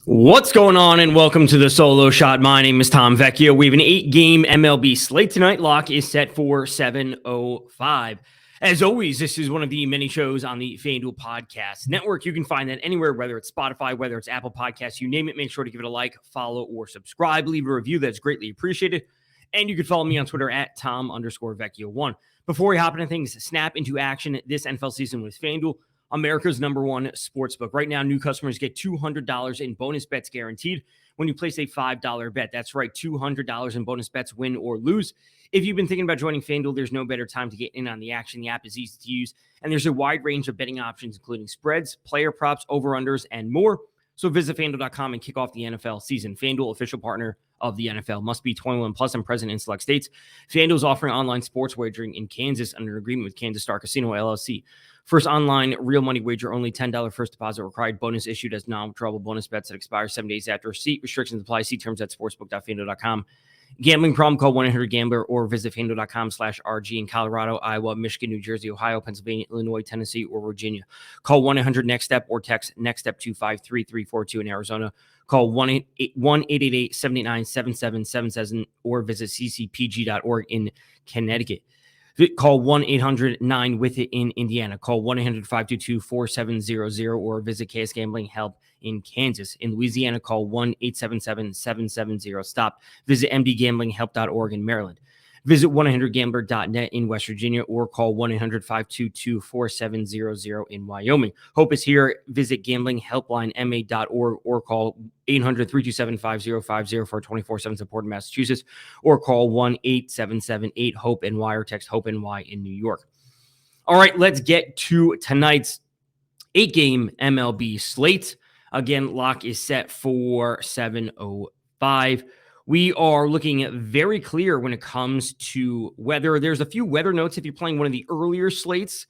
What's going on, and welcome to the Solo Shot. My name is Tom Vecchio. We have an 8-game MLB slate tonight. Lock is set for 7:05. As always, this is one of the many shows on the FanDuel Podcast Network. You can find that anywhere, whether it's Spotify, whether it's Apple Podcasts, you name it. Make sure to give it a like, follow, or subscribe. Leave a review. That's greatly appreciated. And you can follow me on Twitter at Tom_Vecchio1. Before we hop into things, snap into action this NFL season with FanDuel, America's #1 sportsbook. Right now, new customers get $200 in bonus bets guaranteed when you place a $5 bet. That's right, $200 in bonus bets, win or lose. If you've been thinking about joining FanDuel, there's no better time to get in on the action. The app is easy to use, and there's a wide range of betting options, including spreads, player props, over-unders, and more. So visit FanDuel.com and kick off the NFL season. FanDuel, official partner of the NFL. Must be 21 plus and present in select states. FanDuel is offering online sports wagering in Kansas under an agreement with Kansas Star Casino, LLC. First online real money wager, only $10 first deposit required. Bonus issued as non-withdrawable bonus bets that expire 7 days after receipt. Restrictions apply. See terms at sportsbook.fanduel.com. Gambling problem? Call 1-800-GAMBLER or visit fanduel.com/RG in Colorado, Iowa, Michigan, New Jersey, Ohio, Pennsylvania, Illinois, Tennessee, or Virginia. Call 1-800-NEXT-STEP or text NEXT-STEP to 53342 in Arizona. Call 1-888-79-7777 or visit ccpg.org in Connecticut. Call 1-800-9-WITH-IT in Indiana. Call 1-800-522-4700 or visit KS Gambling Help in Kansas. In Louisiana, call 1-877-770-STOP. Visit mdgamblinghelp.org in Maryland. Visit 1-800-GAMBLER.net in West Virginia or call 1-800-522-4700 in Wyoming. Hope is here. Visit gamblinghelplinema.org or call 800-327-5050 for 24/7 support in Massachusetts or call 1-877-8-HOPE-NY or text HOPE-NY in New York. All right, let's get to tonight's 8-game MLB slate. Again, lock is set for 7:05. We are looking at very clear when it comes to weather. There's a few weather notes if you're playing one of the earlier slates.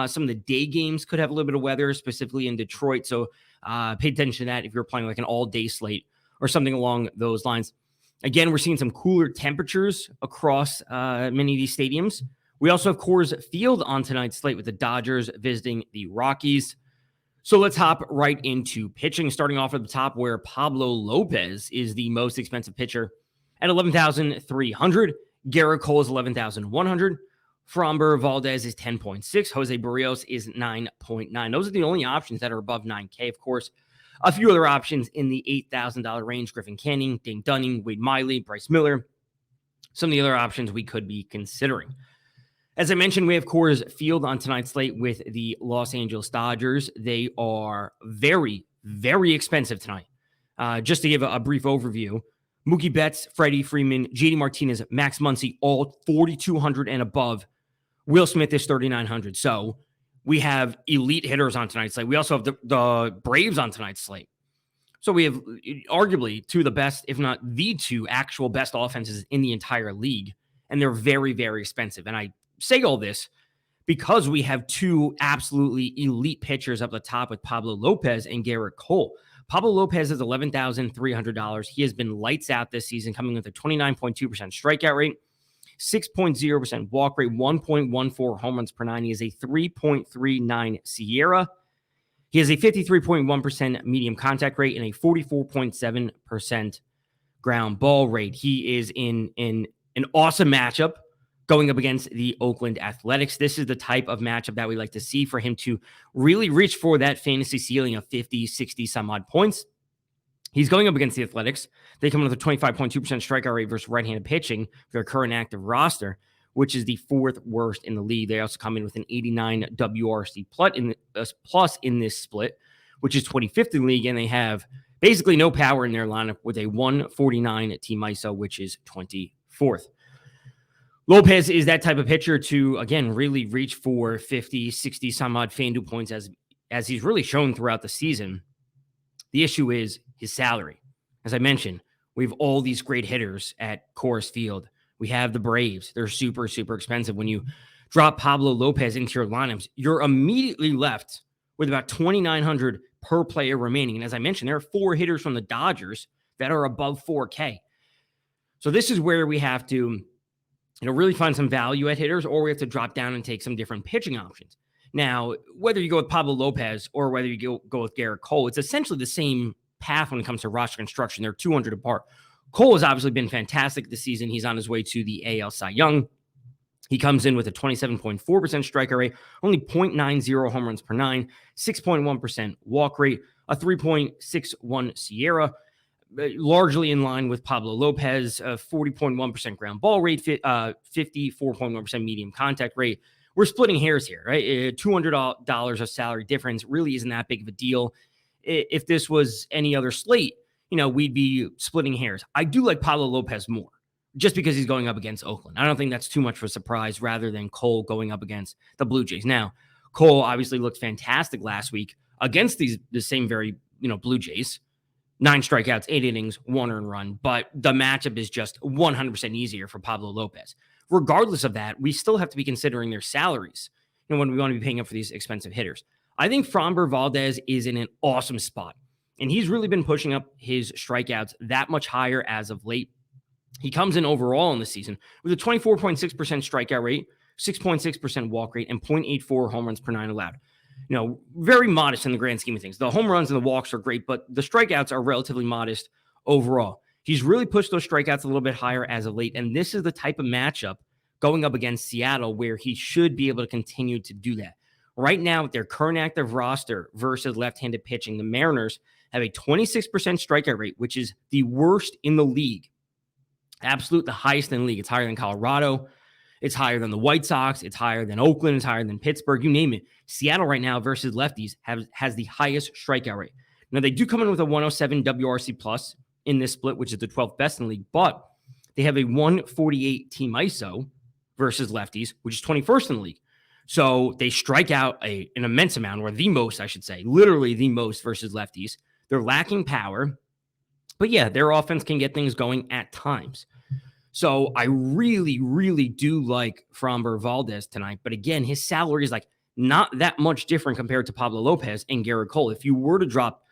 Some of the day games could have a little bit of weather, specifically in Detroit. So pay attention to that if you're playing like an all-day slate or something along those lines. Again, we're seeing some cooler temperatures across many of these stadiums. We also have Coors Field on tonight's slate with the Dodgers visiting the Rockies. So let's hop right into pitching, starting off at the top where Pablo Lopez is the most expensive pitcher at $11,300. Gerrit Cole is $11,100. Framber Valdez is 10.6. Jose Barrios is 9.9. Those are the only options that are above 9K. Of course, a few other options in the $8,000 range: Griffin Canning, Dane Dunning, Wade Miley, Bryce Miller. Some of the other options we could be considering. As I mentioned, we have Coors Field on tonight's slate with the Los Angeles Dodgers. They are very, very expensive tonight. Just to give a brief overview, Mookie Betts, Freddie Freeman, JD Martinez, Max Muncy, all 4,200 and above. Will Smith is 3,900. So we have elite hitters on tonight's slate. We also have the Braves on tonight's slate. So we have arguably two of the best, if not the two actual best offenses in the entire league. And they're very, very expensive. And I say all this because we have two absolutely elite pitchers up the top with Pablo Lopez and Gerrit Cole. Pablo Lopez is $11,300. He has been lights out this season, coming with a 29.2% strikeout rate, 6.0% walk rate, 1.14 home runs per nine. He is a 3.39 SIERA. He has a 53.1% medium contact rate and a 44.7% ground ball rate. He is in an awesome matchup going up against the Oakland Athletics. This is the type of matchup that we like to see for him to really reach for that fantasy ceiling of 50, 60 some odd points. He's going up against the Athletics. They come in with a 25.2% strikeout rate versus right-handed pitching for their current active roster, which is the 4th worst in the league. They also come in with an 89 WRC plus in this split, which is 25th in the league, and they have basically no power in their lineup with a 149 team ISO, which is 24th. Lopez is that type of pitcher to, again, really reach for 50, 60 some odd FanDuel points as he's really shown throughout the season. The issue is his salary. As I mentioned, we have all these great hitters at Coors Field. We have the Braves. They're super, super expensive. When you drop Pablo Lopez into your lineups, you're immediately left with about $2,900 per player remaining. And as I mentioned, there are 4 hitters from the Dodgers that are above 4K. So this is where we have to really find some value at hitters, or we have to drop down and take some different pitching options. Now, whether you go with Pablo Lopez or whether you go with Gerrit Cole, it's essentially the same path when it comes to roster construction. They're 200 apart. Cole has obviously been fantastic this season. He's on his way to the AL Cy Young. He comes in with a 27.4% strikeout rate, only 0.90 home runs per nine, 6.1% walk rate, a 3.61 Sierra, largely in line with Pablo Lopez, 40.1% ground ball rate, 54.1% medium contact rate. We're splitting hairs here, right? $200 of salary difference really isn't that big of a deal. If this was any other slate, we'd be splitting hairs. I do like Pablo Lopez more, just because he's going up against Oakland. I don't think that's too much of a surprise rather than Cole going up against the Blue Jays. Now, Cole obviously looked fantastic last week against the same very, Blue Jays. 9 strikeouts, 8 innings, 1 earned run. But the matchup is just 100% easier for Pablo Lopez. Regardless of that, we still have to be considering their salaries, when we want to be paying up for these expensive hitters. I think Framber Valdez is in an awesome spot. And he's really been pushing up his strikeouts that much higher as of late. He comes in overall in the season with a 24.6% strikeout rate, 6.6% walk rate, and 0.84 home runs per 9 allowed. Very modest in the grand scheme of things. The home runs and the walks are great, but the strikeouts are relatively modest overall. He's really pushed those strikeouts a little bit higher as of late, and this is the type of matchup going up against Seattle where he should be able to continue to do that. Right now, with their current active roster versus left-handed pitching, the Mariners have a 26% strikeout rate, which is the worst in the league. Absolute the highest in the league. It's higher than Colorado. It's higher than the White Sox. It's higher than Oakland. It's higher than Pittsburgh. You name it. Seattle right now versus lefties has the highest strikeout rate. Now, they do come in with a 107 WRC plus in this split, which is the 12th best in the league, but they have a 148 team ISO versus lefties, which is 21st in the league. So they strike out an immense amount, or the most, I should say, literally the most versus lefties. They're lacking power. But yeah, their offense can get things going at times. So I really, really do like Framber Valdez tonight. But again, his salary is not that much different compared to Pablo Lopez and Garrett Cole. If you were to drop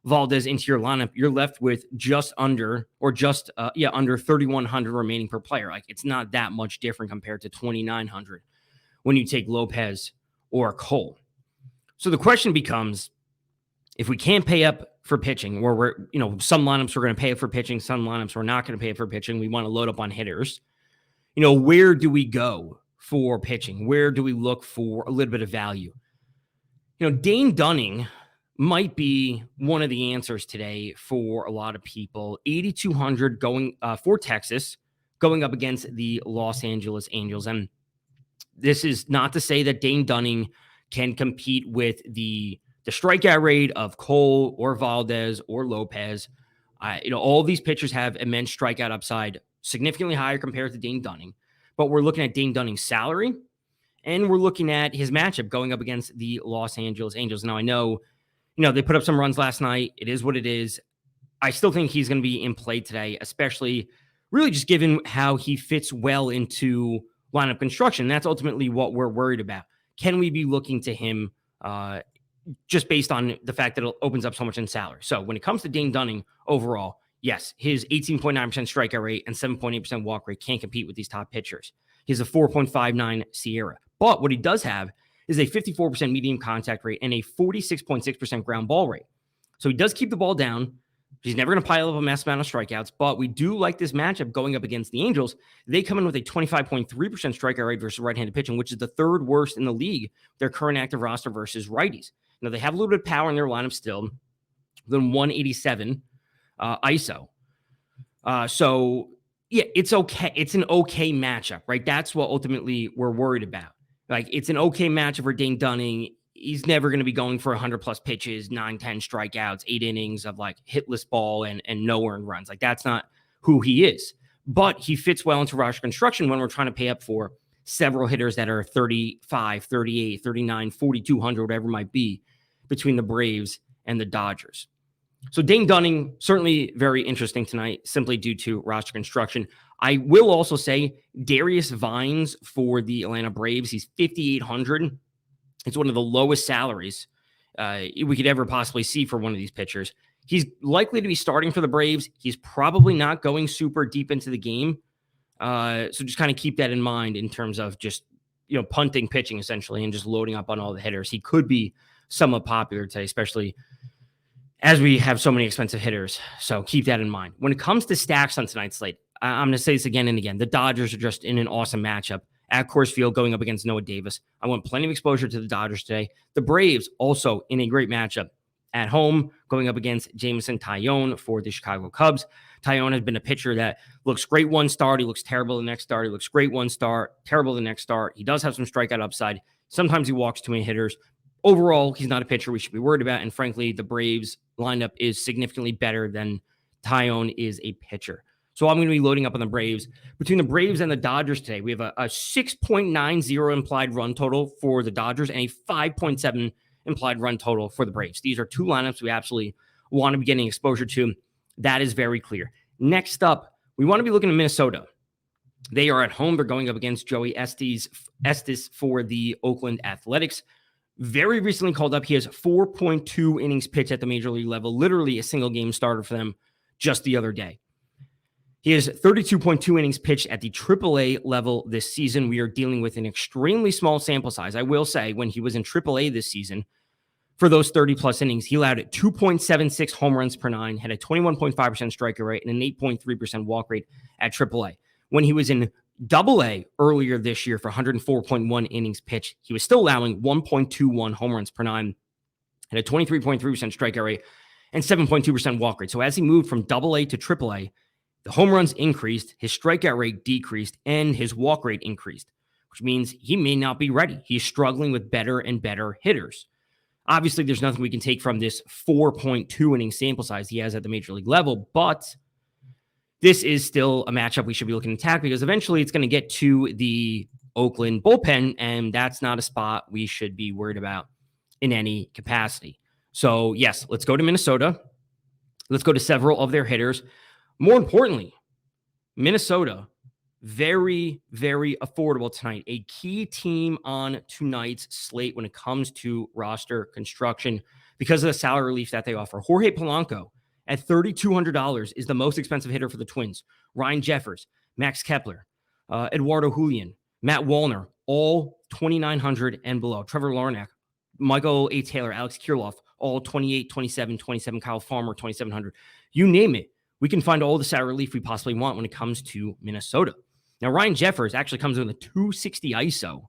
Valdez into your lineup, you're left with just under under 3,100 remaining per player. It's not that much different compared to 2,900 when you take Lopez or Cole. So the question becomes, if we can't pay up for pitching, where we're, some lineups we're going to pay up for pitching, some lineups we're not going to pay up for pitching, we want to load up on hitters, where do we go for pitching? Where do we look for a little bit of value? Dane Dunning might be one of the answers today for a lot of people. 8,200 going for Texas, going up against the Los Angeles Angels. And this is not to say that Dane Dunning can compete with the strikeout rate of Cole or Valdez or Lopez. All these pitchers have immense strikeout upside, significantly higher compared to Dane Dunning. But we're looking at Dane Dunning's salary, and we're looking at his matchup going up against the Los Angeles Angels. Now, I know, they put up some runs last night. It is what it is. I still think he's going to be in play today, especially really just given how he fits well into lineup construction. That's ultimately what we're worried about. Can we be looking to him just based on the fact that it opens up so much in salary? So when it comes to Dane Dunning overall, yes, his 18.9% strikeout rate and 7.8% walk rate can't compete with these top pitchers. He has a 4.59 Sierra. But what he does have is a 54% medium contact rate and a 46.6% ground ball rate. So he does keep the ball down. He's never going to pile up a mass amount of strikeouts, but we do like this matchup going up against the Angels. They come in with a 25.3% strikeout rate versus right-handed pitching, which is the third worst in the league, their current active roster versus righties. Now, they have a little bit of power in their lineup still, than 187 ISO. So, yeah, it's okay. It's an okay matchup, right? That's what ultimately we're worried about. It's an okay matchup for Dane Dunning. He's never going to be going for 100-plus pitches, 9, 10 strikeouts, 8 innings of hitless ball and no earned runs. That's not who he is. But he fits well into roster construction when we're trying to pay up for several hitters that are 35, 38, 39, 4,200, whatever it might be, between the Braves and the Dodgers. So Dane Dunning, certainly very interesting tonight, simply due to roster construction. I will also say Darius Vines for the Atlanta Braves, he's 5,800. It's one of the lowest salaries we could ever possibly see for one of these pitchers. He's likely to be starting for the Braves. He's probably not going super deep into the game. So just kind of keep that in mind in terms of just, punting pitching essentially and just loading up on all the hitters. He could be somewhat popular today, especially as we have so many expensive hitters. So keep that in mind. When it comes to stacks on tonight's slate, I'm going to say this again and again. The Dodgers are just in an awesome matchup at Coors Field going up against Noah Davis. I want plenty of exposure to the Dodgers today. The Braves also in a great matchup at home going up against Jameson Taillon for the Chicago Cubs. Taillon has been a pitcher that looks great one start. He looks terrible the next start. He looks great one start, terrible the next start. He does have some strikeout upside. Sometimes he walks too many hitters. Overall, he's not a pitcher we should be worried about. And frankly, the Braves lineup is significantly better than Taillon is a pitcher. So I'm going to be loading up on the Braves. Between the Braves and the Dodgers today, we have a 6.90 implied run total for the Dodgers and a 5.7 implied run total for the Braves. These are two lineups we absolutely want to be getting exposure to. That is very clear. Next up, we want to be looking at Minnesota. They are at home. They're going up against Joey Estes for the Oakland Athletics. Very recently called up. He has 4.2 innings pitched at the major league level, literally a single game starter for them just the other day. He has 32.2 innings pitched at the AAA level this season. We are dealing with an extremely small sample size. I will say when he was in AAA this season, for those 30-plus innings, he allowed 2.76 home runs per nine, had a 21.5% strikeout rate, and an 8.3% walk rate at AAA. When he was in AA earlier this year for 104.1 innings pitched, he was still allowing 1.21 home runs per nine, had a 23.3% strikeout rate, and 7.2% walk rate. So as he moved from AA to AAA, the home runs increased, his strikeout rate decreased, and his walk rate increased, which means he may not be ready. He's struggling with better and better hitters. Obviously, there's nothing we can take from this 4.2 inning sample size he has at the major league level, but this is still a matchup we should be looking to attack because eventually it's going to get to the Oakland bullpen, and that's not a spot we should be worried about in any capacity. So, yes, let's go to Minnesota. Let's go to several of their hitters. More importantly, Minnesota, very, very affordable tonight. A key team on tonight's slate when it comes to roster construction because of the salary relief that they offer. Jorge Polanco at $3,200 is the most expensive hitter for the Twins. Ryan Jeffers, Max Kepler, Eduardo Julian, Matt Wallner, all $2,900 and below. Trevor Larnach, Michael A. Taylor, Alex Kirilloff, all $2,800, $2,700, $2,700. Kyle Farmer, $2,700. You name it. We can find all the salary relief we possibly want when it comes to Minnesota. Now, Ryan Jeffers actually comes with a 260 ISO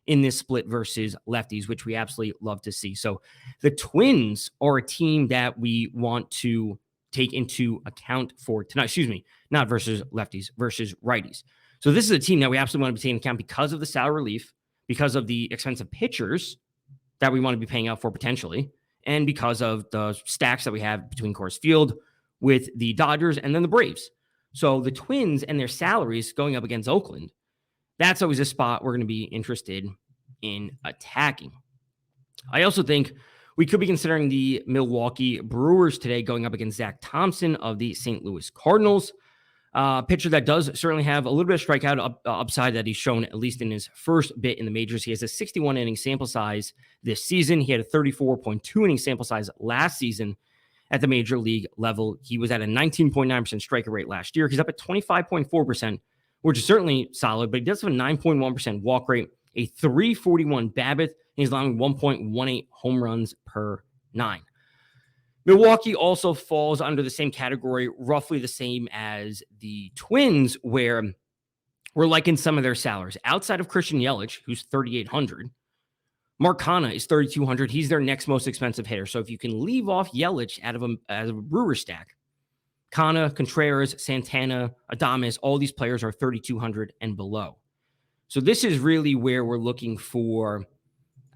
in this split versus lefties, which we absolutely love to see. So the Twins are a team that we want to take into account for tonight. Excuse me, not versus lefties, versus righties. So this is a team that we absolutely want to be taking into account because of the salary relief, because of the expensive pitchers that we want to be paying out for potentially, and because of the stacks that we have between Coors Field with the Dodgers and then the Braves. So the Twins and their salaries going up against Oakland, that's always a spot we're going to be interested in attacking. I also think we could be considering the Milwaukee Brewers today going up against Zach Thompson of the St. Louis Cardinals. Pitcher that does certainly have a little bit of strikeout upside that he's shown, at least in his first bit in the majors. He has a 61 inning sample size this season. He had a 34.2 inning sample size last season at the major league level. He was at a 19.9% strikeout rate last year. He's up at 25.4%, which is certainly solid, but he does have a 9.1% walk rate, a 341 BABIP, and he's allowing 1.18 home runs per nine. Milwaukee also falls under the same category, roughly the same as the Twins, where we're liking some of their salaries. Outside of Christian Yelich, who's $3,800, Mark Canha is $3,200. He's their next most expensive hitter. So if you can leave off Yelich out of a Brewer stack, Canha, Contreras, Santana, Adames, all these players are $3,200 and below. So this is really where we're looking for,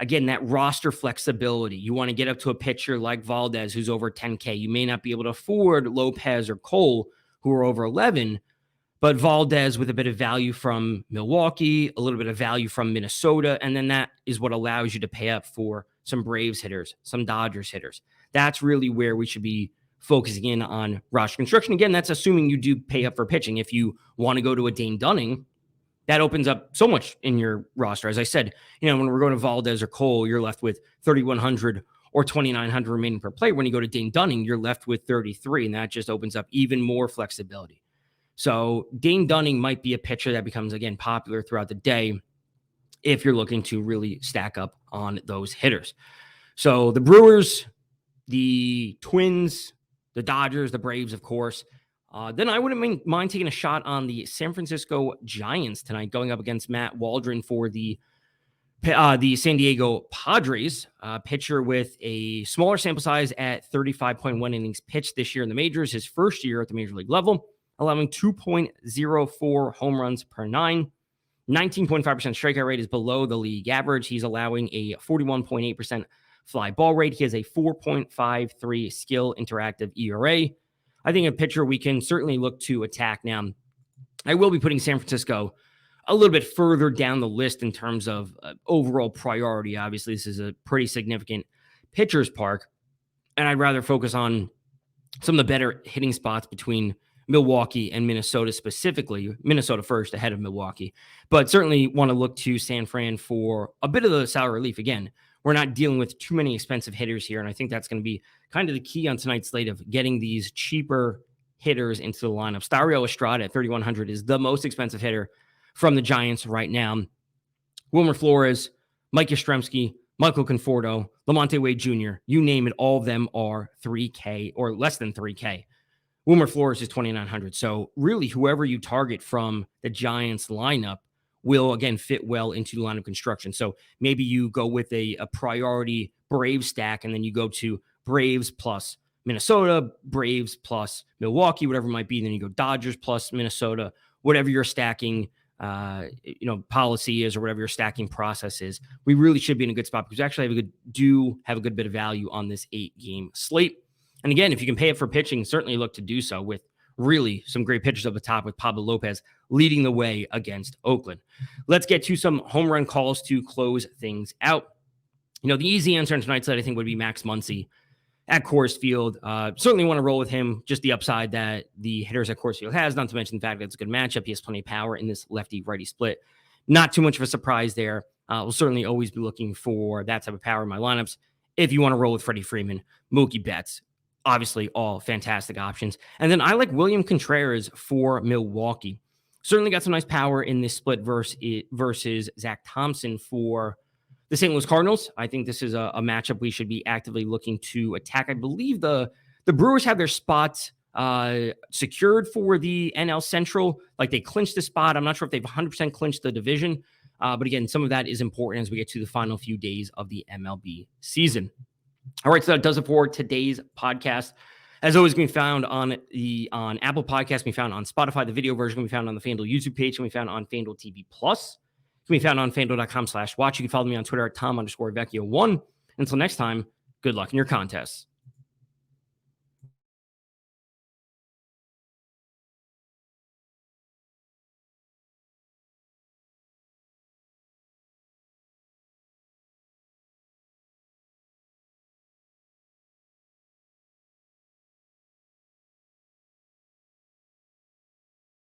again, that roster flexibility. You want to get up to a pitcher like Valdez, who's over 10K. You may not be able to afford Lopez or Cole, who are over 11, but Valdez with a bit of value from Milwaukee, a little bit of value from Minnesota, and then that is what allows you to pay up for some Braves hitters, some Dodgers hitters. That's really where we should be focusing in on roster construction. Again, that's assuming you do pay up for pitching. If you want to go to a Dane Dunning, that opens up so much in your roster. As I said, when we're going to Valdez or Cole, you're left with $3,100 or $2,900 remaining per player. When you go to Dane Dunning, you're left with $33,000, and that just opens up even more flexibility. So Dane Dunning might be a pitcher that becomes, again, popular throughout the day if you're looking to really stack up on those hitters. So the Brewers, the Twins, the Dodgers, the Braves, of course. Then I wouldn't mind taking a shot on the San Francisco Giants tonight, going up against Matt Waldron for the San Diego Padres. Pitcher with a smaller sample size at 35.1 innings pitched this year in the majors, his first year at the major league level, allowing 2.04 home runs per nine. 19.5% strikeout rate is below the league average. He's allowing a 41.8% fly ball rate. He has a 4.53 skill interactive ERA. I think a pitcher we can certainly look to attack. Now, I will be putting San Francisco a little bit further down the list in terms of overall priority. Obviously, this is a pretty significant pitcher's park, and I'd rather focus on some of the better hitting spots between Milwaukee and Minnesota, specifically Minnesota first ahead of Milwaukee, but certainly want to look to San Fran for a bit of the salary relief. Again, we're not dealing with too many expensive hitters here, and I think that's going to be kind of the key on tonight's slate of getting these cheaper hitters into the lineup. Starrio Estrada at 3,100 is the most expensive hitter from the Giants right now. Wilmer Flores, Mike Yastrzemski, Michael Conforto, Lamonte Wade Jr., you name it, all of them are 3K or less than 3K. Wilmer Flores is 2,900. So really, whoever you target from the Giants lineup will, again, fit well into the lineup construction. So maybe you go with a priority Braves stack, and then you go to Braves plus Minnesota, Braves plus Milwaukee, whatever it might be. Then you go Dodgers plus Minnesota, whatever your stacking policy is, or whatever your stacking process is. We really should be in a good spot because we actually have a good bit of value on this 8-game slate. And again, if you can pay it for pitching, certainly look to do so with really some great pitchers up the top, with Pablo Lopez leading the way against Oakland. Let's get to some home run calls to close things out. The easy answer on tonight's slate, I think, would be Max Muncy at Coors Field. Certainly want to roll with him, just the upside that the hitters at Coors Field has, not to mention the fact that it's a good matchup. He has plenty of power in this lefty-righty split. Not too much of a surprise there. We'll certainly always be looking for that type of power in my lineups. If you want to roll with Freddie Freeman, Mookie Betts, obviously all fantastic options. And then I like William Contreras for Milwaukee. Certainly got some nice power in this split versus Zach Thompson for the St. Louis Cardinals. I think this is a matchup we should be actively looking to attack. I believe the Brewers have their spot secured for the NL Central. Like, they clinched the spot. I'm not sure if they've 100% clinched the division. But again, some of that is important as we get to the final few days of the MLB season. All right, so that does it for today's podcast. As always, can be found on Apple Podcasts, can be found on Spotify. The video version can be found on the FanDuel YouTube page, can be found on FanDuel TV Plus. Can be found on FanDuel.com/watch. You can follow me on Twitter at Tom_Vecchio1. Until next time, good luck in your contests.